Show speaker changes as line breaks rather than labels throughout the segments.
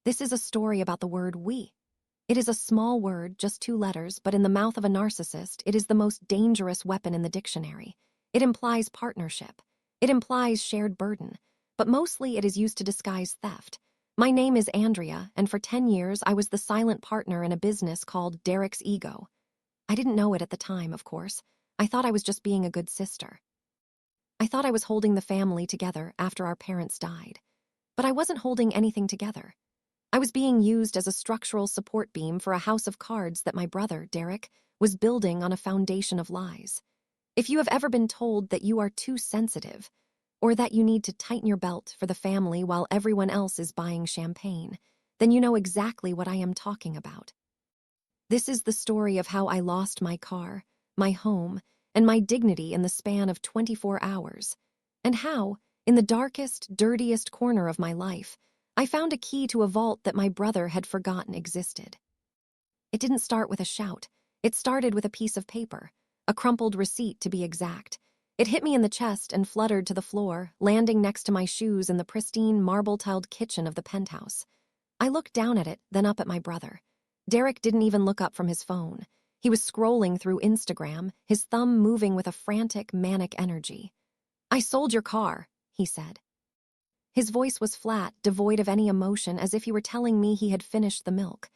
This is a story about the word we. It is a small word, just 2 letters, but in the mouth of a narcissist, it is the most dangerous weapon in the dictionary. It implies partnership. It implies shared burden. But mostly it is used to disguise theft. My name is Andrea, and for 10 years I was the silent partner in a business called Derek's Ego. I didn't know it at the time, of course. I thought I was just being a good sister. I thought I was holding the family together after our parents died. But I wasn't holding anything together. I was being used as a structural support beam for a house of cards that my brother, Derek, was building on a foundation of lies. If you have ever been told that you are too sensitive, or that you need to tighten your belt for the family while everyone else is buying champagne, then you know exactly what I am talking about. This is the story of how I lost my car, my home, and my dignity in the span of 24 hours, and how, in the darkest, dirtiest corner of my life, I found a key to a vault that my brother had forgotten existed. It didn't start with a shout. It started with a piece of paper, a crumpled receipt to be exact. It hit me in the chest and fluttered to the floor, landing next to my shoes in the pristine, marble-tiled kitchen of the penthouse. I looked down at it, then up at my brother. Derek didn't even look up from his phone. He was scrolling through Instagram, his thumb moving with a frantic, manic energy. "I sold your car," he said. His voice was flat, devoid of any emotion, as if he were telling me he had finished the milk.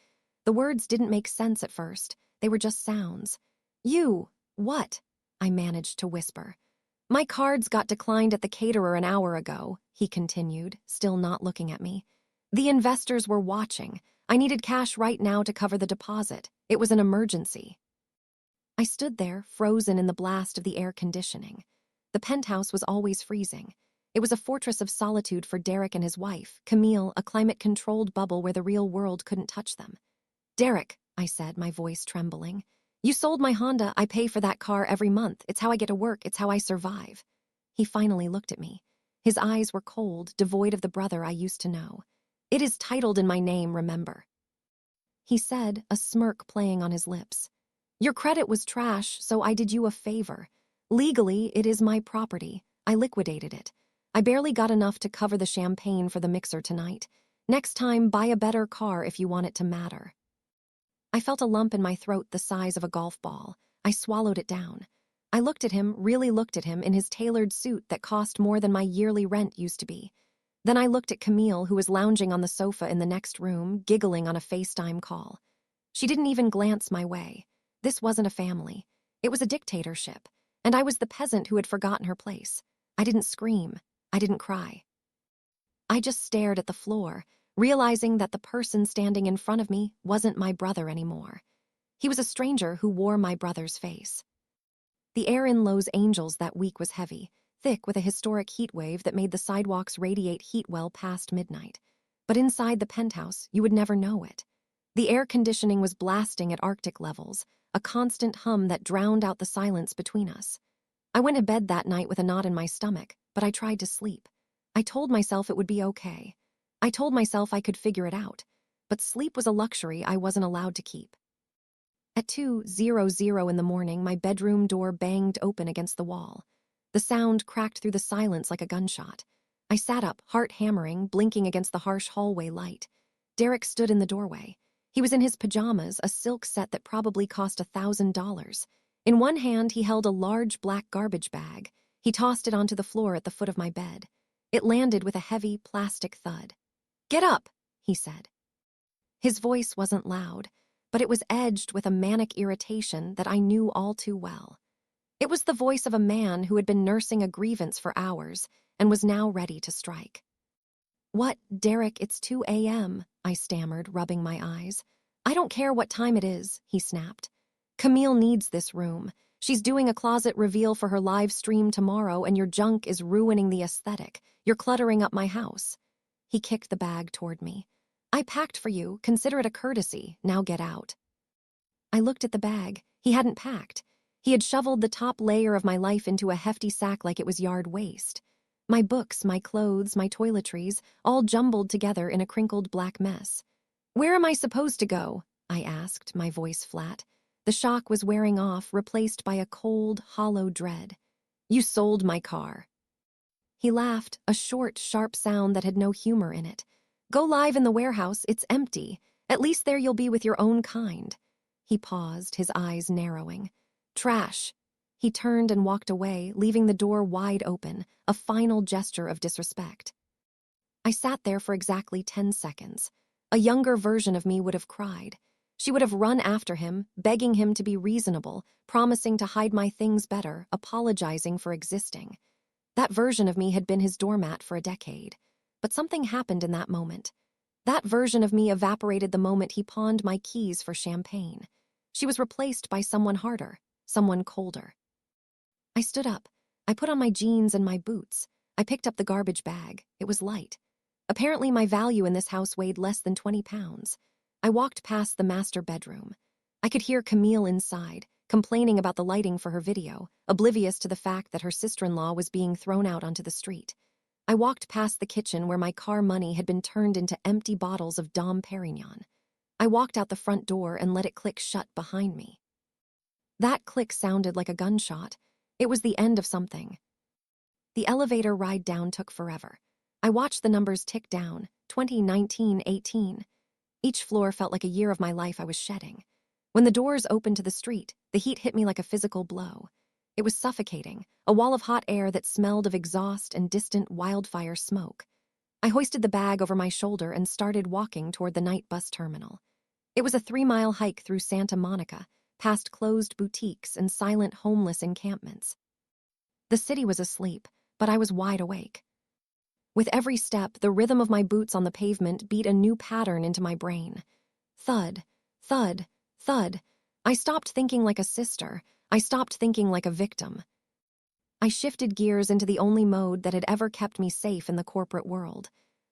The words didn't make sense at first. They were just sounds. "You, what?" I managed to whisper. "My cards got declined at the caterer an hour ago," he continued, still not looking at me. "The investors were watching. I needed cash right now to cover the deposit. It was an emergency." I stood there, frozen in the blast of the air conditioning. The penthouse was always freezing. It was a fortress of solitude for Derek and his wife, Camille, a climate-controlled bubble where the real world couldn't touch them. "Derek," I said, my voice trembling, "you sold my Honda. I pay for that car every month. It's how I get to work. It's how I survive." He finally looked at me. His eyes were cold, devoid of the brother I used to know. "It is titled in my name, remember," he said, a smirk playing on his lips. "Your credit was trash, so I did you a favor. Legally, it is my property. I liquidated it. I barely got enough to cover the champagne for the mixer tonight. Next time, buy a better car if you want it to matter." I felt a lump in my throat the size of a golf ball. I swallowed it down. I looked at him, really looked at him, in his tailored suit that cost more than my yearly rent used to be. Then I looked at Camille, who was lounging on the sofa in the next room, giggling on a FaceTime call. She didn't even glance my way. This wasn't a family. It was a dictatorship, and I was the peasant who had forgotten her place. I didn't scream. I didn't cry. I just stared at the floor, realizing that the person standing in front of me wasn't my brother anymore. He was a stranger who wore my brother's face. The air in Los Angeles that week was heavy, thick with a historic heat wave that made the sidewalks radiate heat well past midnight. But inside the penthouse, you would never know it. The air conditioning was blasting at Arctic levels, a constant hum that drowned out the silence between us. I went to bed that night with a knot in my stomach, but I tried to sleep. I told myself it would be okay. I told myself I could figure it out, but sleep was a luxury I wasn't allowed to keep. At 2:00 in the morning, my bedroom door banged open against the wall. The sound cracked through the silence like a gunshot. I sat up, heart hammering, blinking against the harsh hallway light. Derek stood in the doorway. He was in his pajamas, a silk set that probably cost $1,000. In one hand, he held a large black garbage bag. He tossed it onto the floor at the foot of my bed. It landed with a heavy plastic thud. "Get up," he said. His voice wasn't loud, but it was edged with a manic irritation that I knew all too well. It was the voice of a man who had been nursing a grievance for hours and was now ready to strike. "What, Derek, it's 2 a.m., I stammered, rubbing my eyes. "I don't care what time it is," he snapped. "Camille needs this room. She's doing a closet reveal for her live stream tomorrow, and your junk is ruining the aesthetic. You're cluttering up my house." He kicked the bag toward me. "I packed for you. Consider it a courtesy. Now get out." I looked at the bag. He hadn't packed. He had shoveled the top layer of my life into a hefty sack like it was yard waste. My books, my clothes, my toiletries, all jumbled together in a crinkled black mess. "Where am I supposed to go?" I asked, my voice flat. The shock was wearing off, replaced by a cold, hollow dread. "You sold my car." He laughed, a short, sharp sound that had no humor in it. Go live in the warehouse, it's empty. At least there you'll be with your own kind. He paused, his eyes narrowing. Trash. He turned and walked away, leaving the door wide open, a final gesture of disrespect. I sat there for exactly 10 seconds. A younger version of me would have cried. She would have run after him, begging him to be reasonable, promising to hide my things better, apologizing for existing. That version of me had been his doormat for a decade. But something happened in that moment. That version of me evaporated the moment he pawned my keys for champagne. She was replaced by someone harder, someone colder. I stood up. I put on my jeans and my boots. I picked up the garbage bag. It was light. Apparently my value in this house weighed less than 20 pounds. I walked past the master bedroom. I could hear Camille inside, complaining about the lighting for her video, oblivious to the fact that her sister-in-law was being thrown out onto the street. I walked past the kitchen where my car money had been turned into empty bottles of Dom Perignon. I walked out the front door and let it click shut behind me. That click sounded like a gunshot. It was the end of something. The elevator ride down took forever. I watched the numbers tick down, 20, 19, 18. Each floor felt like a year of my life I was shedding. When the doors opened to the street, the heat hit me like a physical blow. It was suffocating, a wall of hot air that smelled of exhaust and distant wildfire smoke. I hoisted the bag over my shoulder and started walking toward the night bus terminal. It was a 3-mile hike through Santa Monica, past closed boutiques and silent homeless encampments. The city was asleep, but I was wide awake. With every step, the rhythm of my boots on the pavement beat a new pattern into my brain. Thud, thud, thud. I stopped thinking like a sister. I stopped thinking like a victim. I shifted gears into the only mode that had ever kept me safe in the corporate world.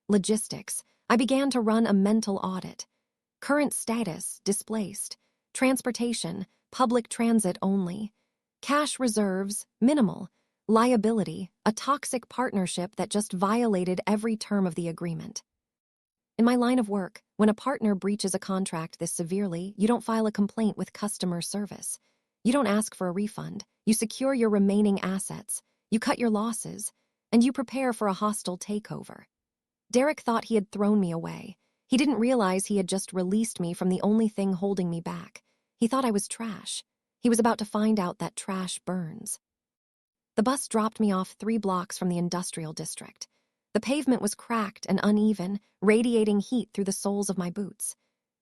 Logistics. I began to run a mental audit. Current status, displaced. Transportation, public transit only. Cash reserves, minimal. Liability, a toxic partnership that just violated every term of the agreement. In my line of work, when a partner breaches a contract this severely, you don't file a complaint with customer service. You don't ask for a refund. You secure your remaining assets. You cut your losses. And you prepare for a hostile takeover. Derek thought he had thrown me away. He didn't realize he had just released me from the only thing holding me back. He thought I was trash. He was about to find out that trash burns. The bus dropped me off 3 blocks from the industrial district. The pavement was cracked and uneven, radiating heat through the soles of my boots.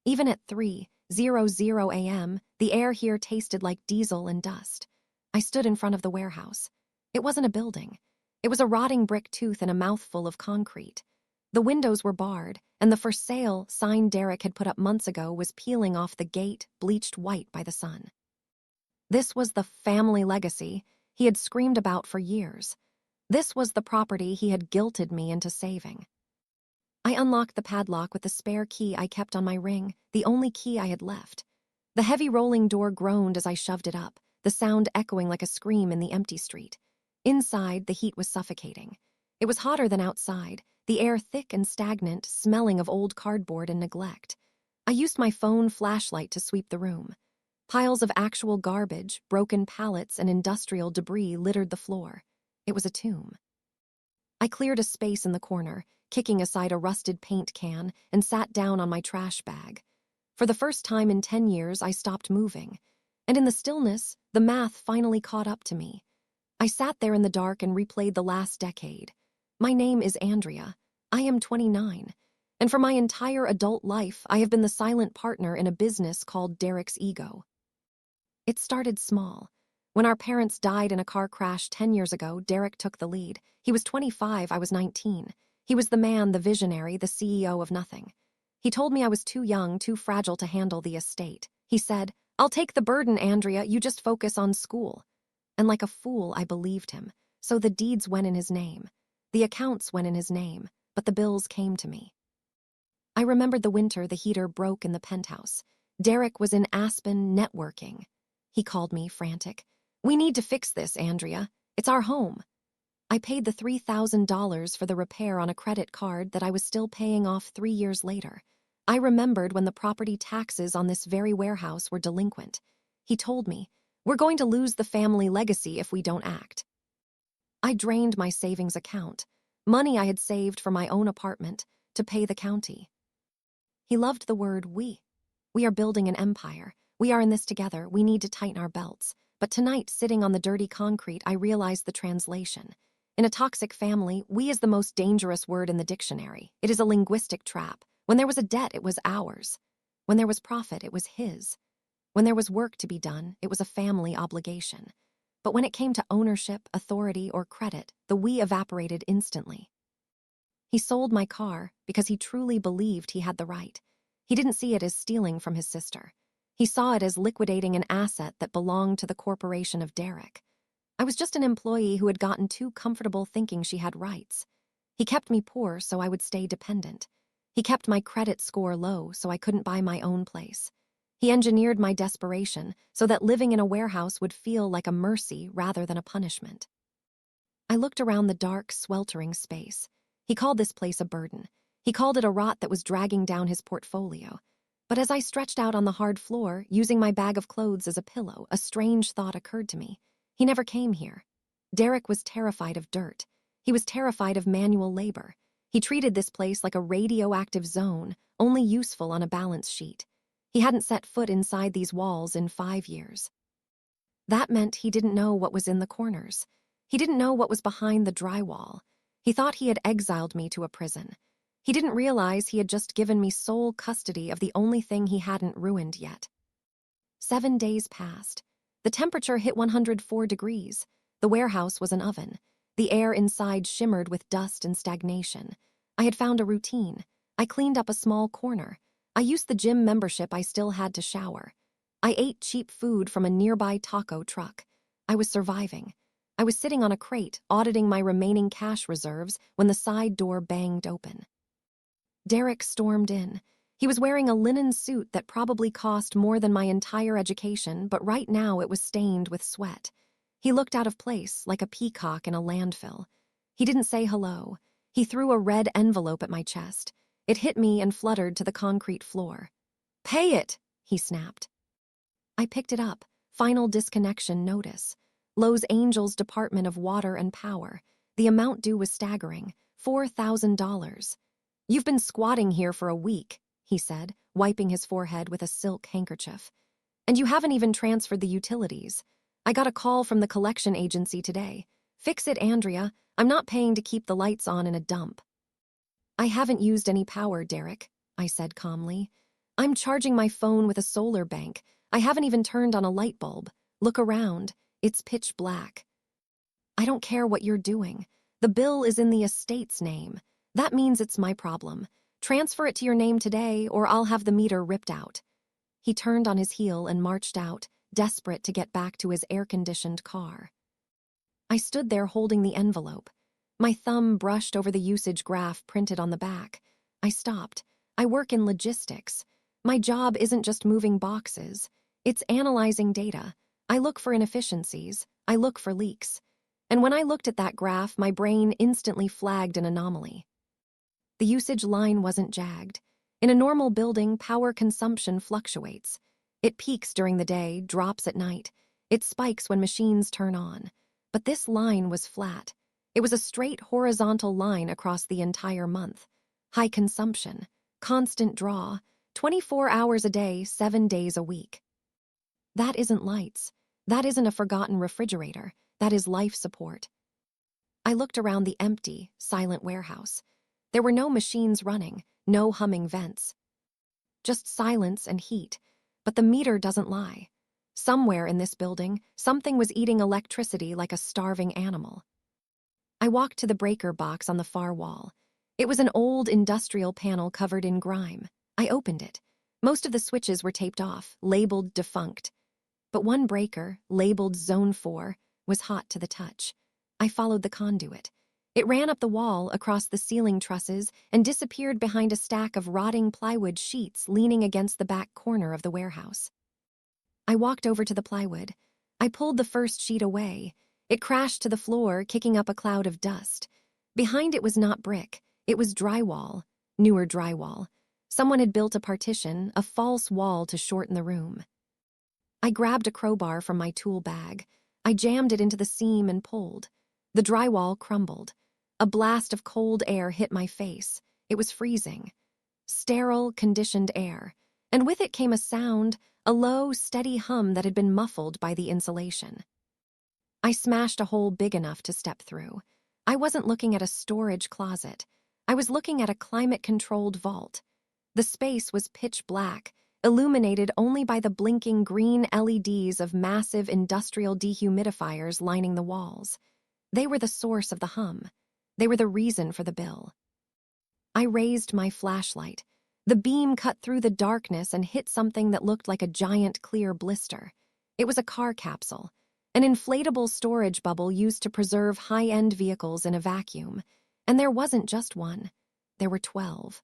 Even at 3:00 a.m., the air here tasted like diesel and dust. I stood in front of the warehouse. It wasn't a building. It was a rotting brick tooth and a mouthful of concrete. The windows were barred, and the for sale sign Derek had put up months ago was peeling off the gate, bleached white by the sun. This was the family legacy he had screamed about for years. This was the property he had guilted me into saving. I unlocked the padlock with the spare key I kept on my ring, the only key I had left. The heavy rolling door groaned as I shoved it up, the sound echoing like a scream in the empty street. Inside, the heat was suffocating. It was hotter than outside, the air thick and stagnant, smelling of old cardboard and neglect. I used my phone flashlight to sweep the room. Piles of actual garbage, broken pallets, and industrial debris littered the floor. It was a tomb. I cleared a space in the corner, kicking aside a rusted paint can, and sat down on my trash bag. For the first time in 10 years, I stopped moving. And in the stillness, the math finally caught up to me. I sat there in the dark and replayed the last decade. My name is Andrea. I am 29. And for my entire adult life, I have been the silent partner in a business called Derek's Ego. It started small. When our parents died in a car crash 10 years ago, Derek took the lead. He was 25, I was 19. He was the man, the visionary, the CEO of nothing. He told me I was too young, too fragile to handle the estate. He said, "I'll take the burden, Andrea, you just focus on school." And like a fool, I believed him. So the deeds went in his name. The accounts went in his name, but the bills came to me. I remembered the winter the heater broke in the penthouse. Derek was in Aspen networking. He called me, frantic. "We need to fix this, Andrea. It's our home." I paid the $3,000 for the repair on a credit card that I was still paying off 3 years later. I remembered when the property taxes on this very warehouse were delinquent. He told me, "We're going to lose the family legacy if we don't act." I drained my savings account. Money I had saved for my own apartment, to pay the county. He loved the word we. We are building an empire. We are in this together. We need to tighten our belts. But tonight, sitting on the dirty concrete, I realized the translation. In a toxic family, we is the most dangerous word in the dictionary. It is a linguistic trap. When there was a debt, it was ours. When there was profit, it was his. When there was work to be done, it was a family obligation. But when it came to ownership, authority, or credit, the we evaporated instantly. He sold my car because he truly believed he had the right. He didn't see it as stealing from his sister. He saw it as liquidating an asset that belonged to the corporation of Derek. I was just an employee who had gotten too comfortable thinking she had rights. He kept me poor so I would stay dependent. He kept my credit score low so I couldn't buy my own place. He engineered my desperation so that living in a warehouse would feel like a mercy rather than a punishment. I looked around the dark, sweltering space. He called this place a burden. He called it a rot that was dragging down his portfolio. But as I stretched out on the hard floor, using my bag of clothes as a pillow, a strange thought occurred to me. He never came here. Derek was terrified of dirt. He was terrified of manual labor. He treated this place like a radioactive zone, only useful on a balance sheet. He hadn't set foot inside these walls in 5 years. That meant he didn't know what was in the corners. He didn't know what was behind the drywall. He thought he had exiled me to a prison. He didn't realize he had just given me sole custody of the only thing he hadn't ruined yet. 7 days passed. The temperature hit 104 degrees. The warehouse was an oven. The air inside shimmered with dust and stagnation. I had found a routine. I cleaned up a small corner. I used the gym membership I still had to shower. I ate cheap food from a nearby taco truck. I was surviving. I was sitting on a crate, auditing my remaining cash reserves when the side door banged open. Derek stormed in. He was wearing a linen suit that probably cost more than my entire education, but right now it was stained with sweat. He looked out of place, like a peacock in a landfill. He didn't say hello. He threw a red envelope at my chest. It hit me and fluttered to the concrete floor. "Pay it!" he snapped. I picked it up. Final disconnection notice. Los Angeles Department of Water and Power. The amount due was staggering, $4,000. "You've been squatting here for a week," he said, wiping his forehead with a silk handkerchief. "And you haven't even transferred the utilities. I got a call from the collection agency today. Fix it, Andrea. I'm not paying to keep the lights on in a dump." "I haven't used any power, Derek," I said calmly. "I'm charging my phone with a solar bank. I haven't even turned on a light bulb. Look around. It's pitch black." "I don't care what you're doing. The bill is in the estate's name. That means it's my problem. Transfer it to your name today, or I'll have the meter ripped out." He turned on his heel and marched out, desperate to get back to his air-conditioned car. I stood there holding the envelope. My thumb brushed over the usage graph printed on the back. I stopped. I work in logistics. My job isn't just moving boxes. It's analyzing data. I look for inefficiencies. I look for leaks. And when I looked at that graph, my brain instantly flagged an anomaly. The usage line wasn't jagged. In a normal building, power consumption fluctuates. It peaks during the day, drops at night. It spikes when machines turn on. But this line was flat. It was a straight horizontal line across the entire month. High consumption, constant draw, 24 hours a day, 7 days a week. That isn't lights. That isn't a forgotten refrigerator. That is life support. I looked around the empty, silent warehouse. There were no machines running, no humming vents. Just silence and heat, but the meter doesn't lie. Somewhere in this building, something was eating electricity like a starving animal. I walked to the breaker box on the far wall. It was an old industrial panel covered in grime. I opened it. Most of the switches were taped off, labeled defunct. But one breaker, labeled Zone 4, was hot to the touch. I followed the conduit. It ran up the wall, across the ceiling trusses, and disappeared behind a stack of rotting plywood sheets leaning against the back corner of the warehouse. I walked over to the plywood. I pulled the first sheet away. It crashed to the floor, kicking up a cloud of dust. Behind it was not brick. It was drywall, newer drywall. Someone had built a partition, a false wall to shorten the room. I grabbed a crowbar from my tool bag. I jammed it into the seam and pulled. The drywall crumbled. A blast of cold air hit my face. It was freezing. Sterile, conditioned air. And with it came a sound, a low, steady hum that had been muffled by the insulation. I smashed a hole big enough to step through. I wasn't looking at a storage closet. I was looking at a climate-controlled vault. The space was pitch black, illuminated only by the blinking green LEDs of massive industrial dehumidifiers lining the walls. They were the source of the hum. They were the reason for the bill. I raised my flashlight. The beam cut through the darkness and hit something that looked like a giant clear blister. It was a car capsule, an inflatable storage bubble used to preserve high-end vehicles in a vacuum. And there wasn't just one. There were 12.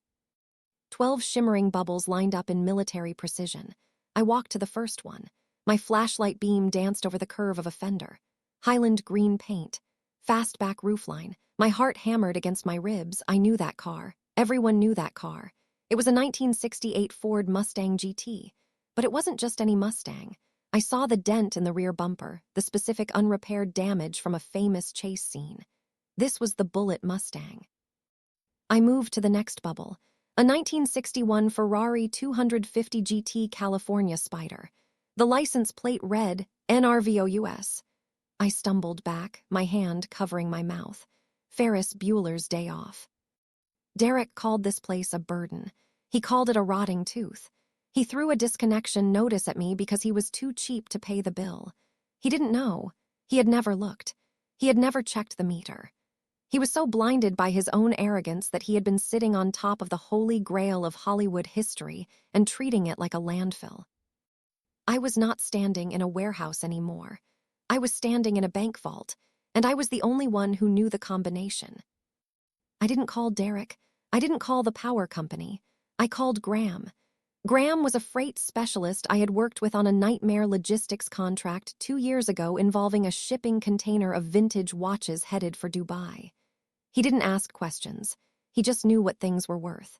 12 shimmering bubbles lined up in military precision. I walked to the first one. My flashlight beam danced over the curve of a fender. Highland green paint. Fastback roofline. My heart hammered against my ribs. I knew that car. Everyone knew that car. It was a 1968 Ford Mustang GT. But it wasn't just any Mustang. I saw the dent in the rear bumper, the specific unrepaired damage from a famous chase scene. This was the Bullitt Mustang. I moved to the next bubble, a 1961 Ferrari 250 GT California Spider. The license plate read NRVOUS. I stumbled back, my hand covering my mouth. Ferris Bueller's Day Off. Derek called this place a burden. He called it a rotting tooth. He threw a disconnection notice at me because he was too cheap to pay the bill. He didn't know. He had never looked. He had never checked the meter. He was so blinded by his own arrogance that he had been sitting on top of the holy grail of Hollywood history and treating it like a landfill. I was not standing in a warehouse anymore. I was standing in a bank vault, and I was the only one who knew the combination. I didn't call Derek. I didn't call the power company. I called Graham. Graham was a freight specialist I had worked with on a nightmare logistics contract 2 years ago involving a shipping container of vintage watches headed for Dubai. He didn't ask questions. He just knew what things were worth.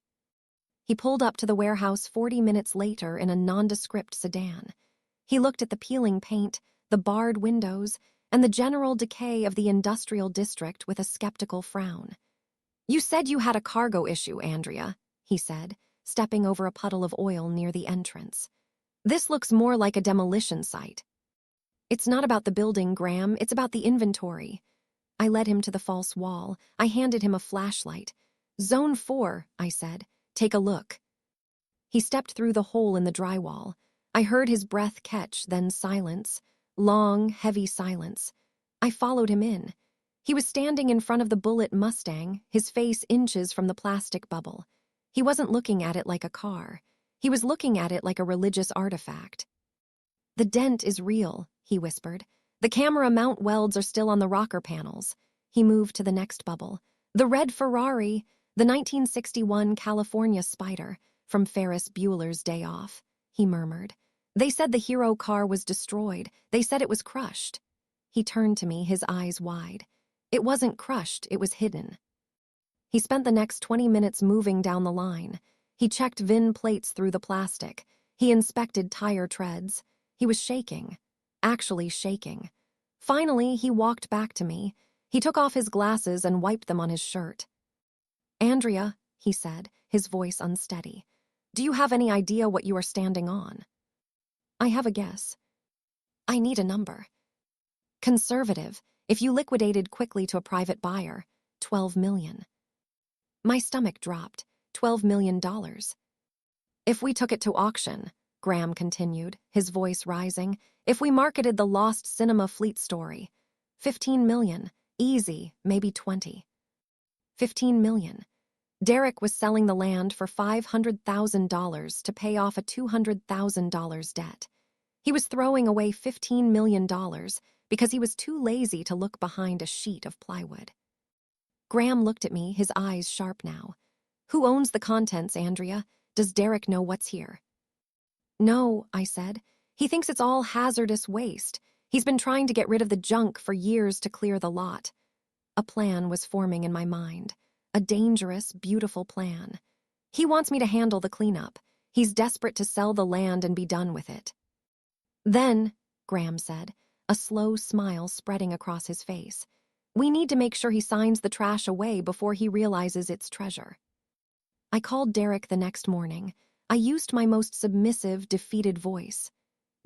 He pulled up to the warehouse 40 minutes later in a nondescript sedan. He looked at the peeling paint, the barred windows, and the general decay of the industrial district with a skeptical frown. "You said you had a cargo issue, Andrea," he said, stepping over a puddle of oil near the entrance. "This looks more like a demolition site." "It's not about the building, Graham. It's about the inventory." I led him to the false wall. I handed him a flashlight. "Zone 4, I said. "Take a look." He stepped through the hole in the drywall. I heard his breath catch, then silence. Long, heavy silence. I followed him in. He was standing in front of the Bullitt Mustang, his face inches from the plastic bubble. He wasn't looking at it like a car. He was looking at it like a religious artifact. "The dent is real," he whispered. "The camera mount welds are still on the rocker panels." He moved to the next bubble. "The red Ferrari, the 1961 California Spider, from Ferris Bueller's Day Off," he murmured. "They said the hero car was destroyed. They said it was crushed." He turned to me, his eyes wide. "It wasn't crushed, it was hidden." He spent the next 20 minutes moving down the line. He checked VIN plates through the plastic. He inspected tire treads. He was shaking. Actually shaking. Finally, he walked back to me. He took off his glasses and wiped them on his shirt. "Andrea," he said, his voice unsteady, "do you have any idea what you are standing on?" "I have a guess." "I need a number." "Conservative. If you liquidated quickly to a private buyer, 12 million. My stomach dropped. $12 million. "If we took it to auction," Graham continued, his voice rising, "if we marketed the lost cinema fleet story, 15 million, easy, maybe 20. 15 million. Derek was selling the land for $500,000 to pay off a $200,000 debt. He was throwing away $15 million because he was too lazy to look behind a sheet of plywood. Graham looked at me, his eyes sharp now. "Who owns the contents, Andrea? Does Derek know what's here?" "No," I said. "He thinks it's all hazardous waste. He's been trying to get rid of the junk for years to clear the lot." A plan was forming in my mind. A dangerous, beautiful plan. "He wants me to handle the cleanup. He's desperate to sell the land and be done with it." "Then," Graham said, a slow smile spreading across his face, "we need to make sure he signs the trash away before he realizes it's treasure." I called Derek the next morning. I used my most submissive, defeated voice.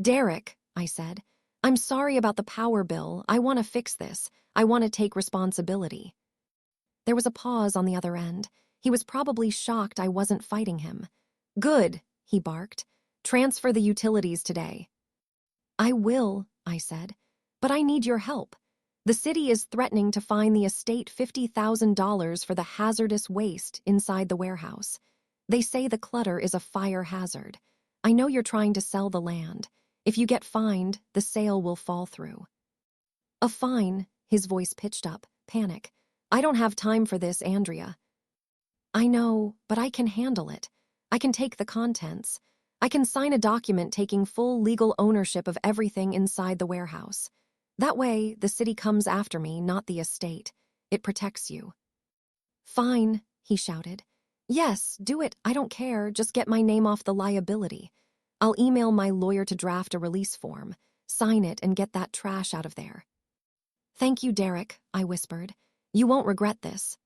"Derek," I said, "I'm sorry about the power bill. I want to fix this. I want to take responsibility." There was a pause on the other end. He was probably shocked I wasn't fighting him. "Good," he barked. "Transfer the utilities today." "I will," I said, "but I need your help. The city is threatening to fine the estate $50,000 for the hazardous waste inside the warehouse. They say the clutter is a fire hazard. I know you're trying to sell the land. If you get fined, the sale will fall through." "A fine," his voice pitched up, panic. "I don't have time for this, Andrea." "I know, but I can handle it. I can take the contents. I can sign a document taking full legal ownership of everything inside the warehouse. That way, the city comes after me, not the estate. It protects you." "Fine," he shouted. "Yes, do it. I don't care. Just get my name off the liability. I'll email my lawyer to draft a release form. Sign it and get that trash out of there." "Thank you, Derek," I whispered. "You won't regret this."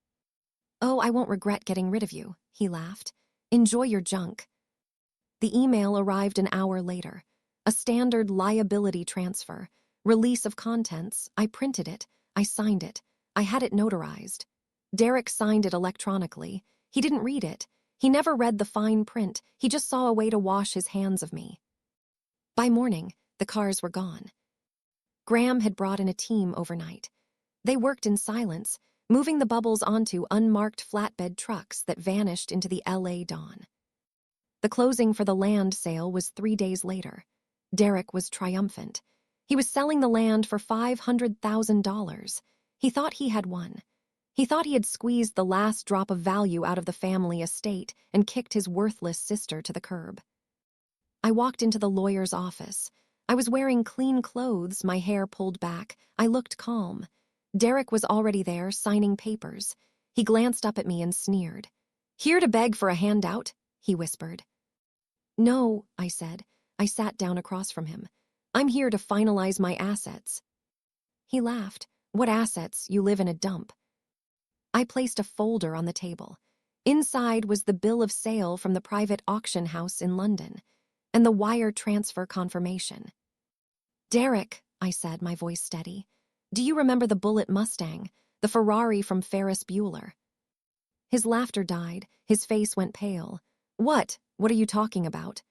"Oh, I won't regret getting rid of you," he laughed. "Enjoy your junk." The email arrived an hour later. A standard liability transfer. Release of contents. I printed it. I signed it. I had it notarized. Derek signed it electronically. He didn't read it. He never read the fine print. He just saw a way to wash his hands of me. By morning, the cars were gone. Graham had brought in a team overnight. They worked in silence, moving the bubbles onto unmarked flatbed trucks that vanished into the LA dawn. The closing for the land sale was 3 days later. Derek was triumphant. He was selling the land for $500,000. He thought he had won. He thought he had squeezed the last drop of value out of the family estate and kicked his worthless sister to the curb. I walked into the lawyer's office. I was wearing clean clothes, my hair pulled back. I looked calm. Derek was already there, signing papers. He glanced up at me and sneered. "Here to beg for a handout?" he whispered. "No," I said. I sat down across from him. "I'm here to finalize my assets." He laughed. "What assets? You live in a dump." I placed a folder on the table. Inside was the bill of sale from the private auction house in London, and the wire transfer confirmation. "Derek," I said, my voice steady, "do you remember the Bullitt Mustang, the Ferrari from Ferris Bueller?" His laughter died. His face went pale. What are you talking about?"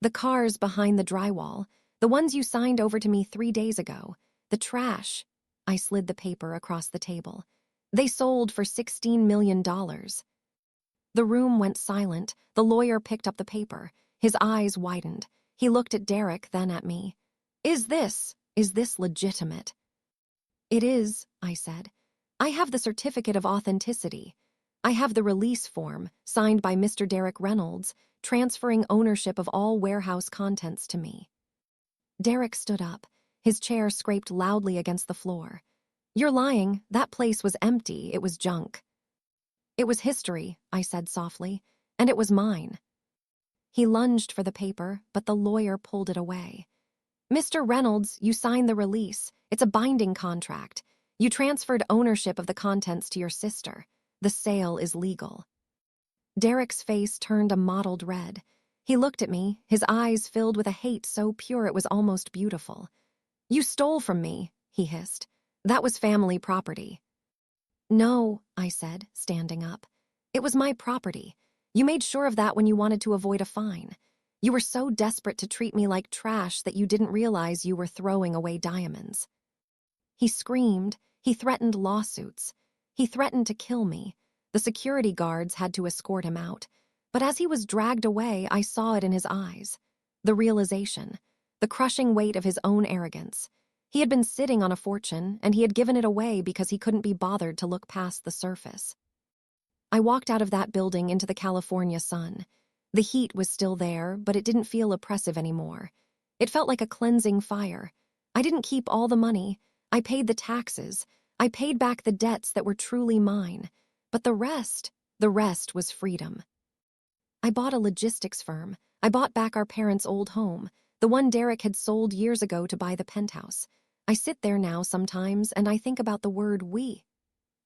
"The cars behind the drywall, the ones you signed over to me 3 days ago. The trash." I slid the paper across the table. "They sold for $16 million. The room went silent. The lawyer picked up the paper. His eyes widened. He looked at Derek, then at me. Is this legitimate?" "It is," I said. "I have the certificate of authenticity. I have the release form, signed by Mr. Derek Reynolds, transferring ownership of all warehouse contents to me." Derek stood up. His chair scraped loudly against the floor. "You're lying. That place was empty. It was junk." "It was history," I said softly, "and it was mine." He lunged for the paper, but the lawyer pulled it away. "Mr. Reynolds, you signed the release. It's a binding contract. You transferred ownership of the contents to your sister. The sale is legal." Derek's face turned a mottled red. He looked at me, his eyes filled with a hate so pure it was almost beautiful. "You stole from me," he hissed. "That was family property." "No," I said, standing up. "It was my property. You made sure of that when you wanted to avoid a fine. You were so desperate to treat me like trash that you didn't realize you were throwing away diamonds." He screamed. He threatened lawsuits. He threatened to kill me. The security guards had to escort him out. But as he was dragged away, I saw it in his eyes. The realization. The crushing weight of his own arrogance. He had been sitting on a fortune, and he had given it away because he couldn't be bothered to look past the surface. I walked out of that building into the California sun. The heat was still there, but it didn't feel oppressive anymore. It felt like a cleansing fire. I didn't keep all the money. I paid the taxes. I paid back the debts that were truly mine. But the rest was freedom. I bought a logistics firm. I bought back our parents' old home, the one Derek had sold years ago to buy the penthouse. I sit there now sometimes and I think about the word we.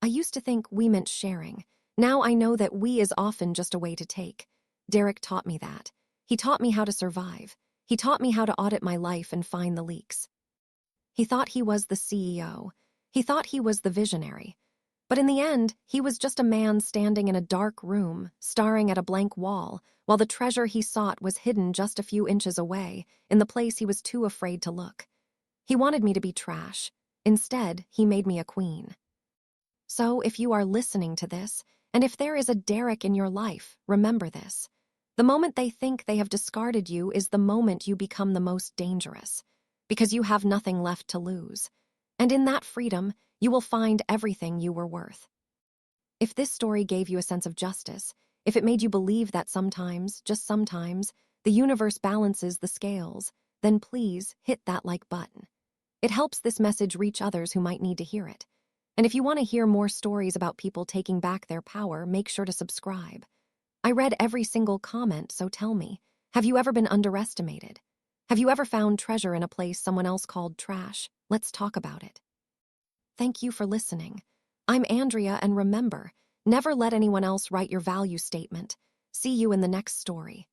I used to think we meant sharing. Now I know that we is often just a way to take. Derek taught me that. He taught me how to survive. He taught me how to audit my life and find the leaks. He thought he was the CEO. He thought he was the visionary. But in the end, he was just a man standing in a dark room, staring at a blank wall, while the treasure he sought was hidden just a few inches away, in the place he was too afraid to look. He wanted me to be trash. Instead, he made me a queen. So if you are listening to this, and if there is a Derek in your life, remember this. The moment they think they have discarded you is the moment you become the most dangerous, because you have nothing left to lose. And in that freedom, you will find everything you were worth. If this story gave you a sense of justice, if it made you believe that sometimes, just sometimes, the universe balances the scales, then please hit that like button. It helps this message reach others who might need to hear it. And if you want to hear more stories about people taking back their power, make sure to subscribe. I read every single comment, so tell me, have you ever been underestimated? Have you ever found treasure in a place someone else called trash? Let's talk about it. Thank you for listening. I'm Andrea, and remember, never let anyone else write your value statement. See you in the next story.